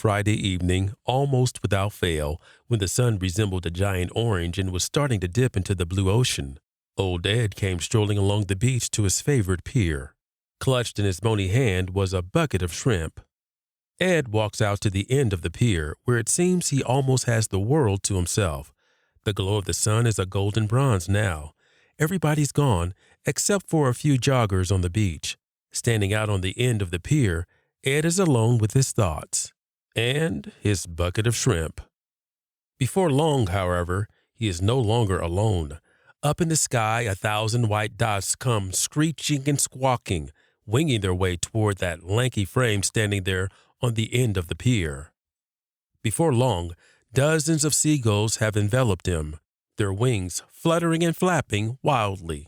Friday evening, almost without fail, when the sun resembled a giant orange and was starting to dip into the blue ocean, old Ed came strolling along the beach to his favorite pier. Clutched in his bony hand was a bucket of shrimp. Ed walks out to the end of the pier, where it seems he almost has the world to himself. The glow of the sun is a golden bronze now. Everybody's gone, except for a few joggers on the beach. Standing out on the end of the pier, Ed is alone with his thoughts and his bucket of shrimp. Before long, however, he is no longer alone. Up in the sky, 1,000 white dots come screeching and squawking, winging their way toward that lanky frame standing there on the end of the pier. Before long, dozens of seagulls have enveloped him, their wings fluttering and flapping wildly.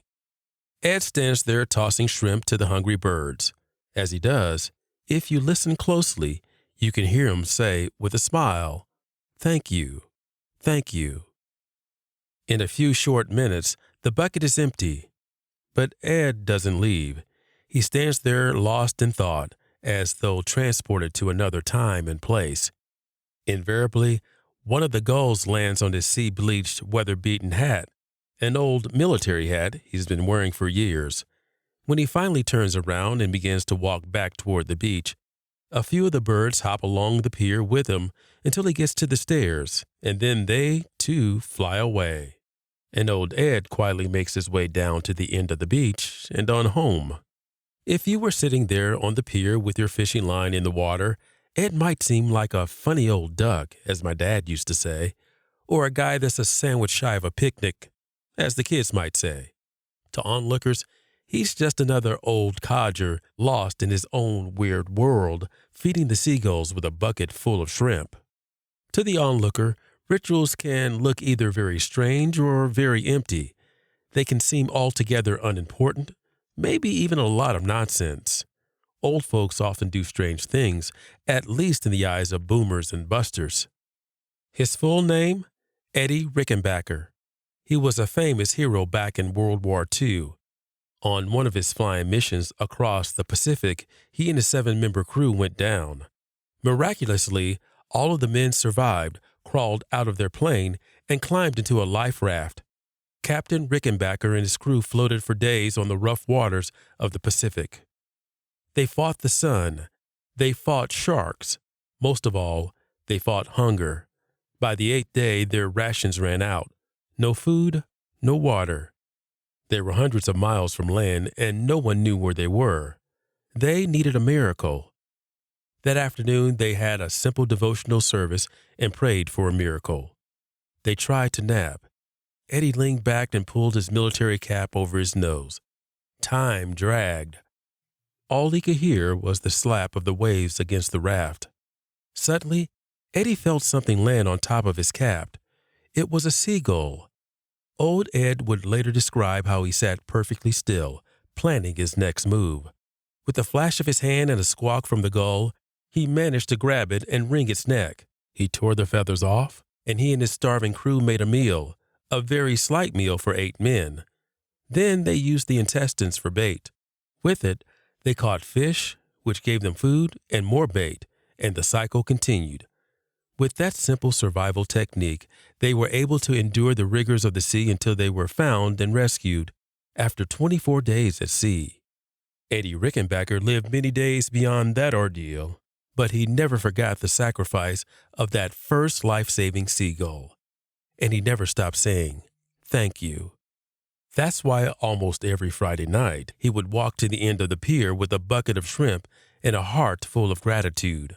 Ed stands there tossing shrimp to the hungry birds. As he does, if you listen closely, you can hear him say with a smile, "Thank you, thank you." In a few short minutes, the bucket is empty. But Ed doesn't leave. He stands there lost in thought, as though transported to another time and place. Invariably, one of the gulls lands on his sea-bleached, weather-beaten hat, an old military hat he's been wearing for years. When he finally turns around and begins to walk back toward the beach, a few of the birds hop along the pier with him until he gets to the stairs, and then they, too, fly away. And old Ed quietly makes his way down to the end of the beach and on home. If you were sitting there on the pier with your fishing line in the water, Ed might seem like a funny old duck, as my dad used to say, or a guy that's a sandwich shy of a picnic, as the kids might say. To onlookers, he's just another old codger lost in his own weird world, feeding the seagulls with a bucket full of shrimp. To the onlooker, rituals can look either very strange or very empty. They can seem altogether unimportant, maybe even a lot of nonsense. Old folks often do strange things, at least in the eyes of boomers and busters. His full name? Eddie Rickenbacker. He was a famous hero back in World War II. On one of his flying missions across the Pacific, he and his 7-member crew went down. Miraculously, all of the men survived, crawled out of their plane, and climbed into a life raft. Captain Rickenbacker and his crew floated for days on the rough waters of the Pacific. They fought the sun. They fought sharks. Most of all, they fought hunger. By the 8th day, their rations ran out. No food, no water. They were hundreds of miles from land, and no one knew where they were. They needed a miracle. That afternoon, they had a simple devotional service and prayed for a miracle. They tried to nap. Eddie leaned back and pulled his military cap over his nose. Time dragged. All he could hear was the slap of the waves against the raft. Suddenly, Eddie felt something land on top of his cap. It was a seagull. Old Ed would later describe how he sat perfectly still, planning his next move. With a flash of his hand and a squawk from the gull, he managed to grab it and wring its neck. He tore the feathers off, and he and his starving crew made a meal, a very slight meal for 8 men. Then they used the intestines for bait. With it, they caught fish, which gave them food and more bait, and the cycle continued. With that simple survival technique, they were able to endure the rigors of the sea until they were found and rescued, after 24 days at sea. Eddie Rickenbacker lived many days beyond that ordeal, but he never forgot the sacrifice of that first life-saving seagull. And he never stopped saying, "Thank you." That's why almost every Friday night, he would walk to the end of the pier with a bucket of shrimp and a heart full of gratitude.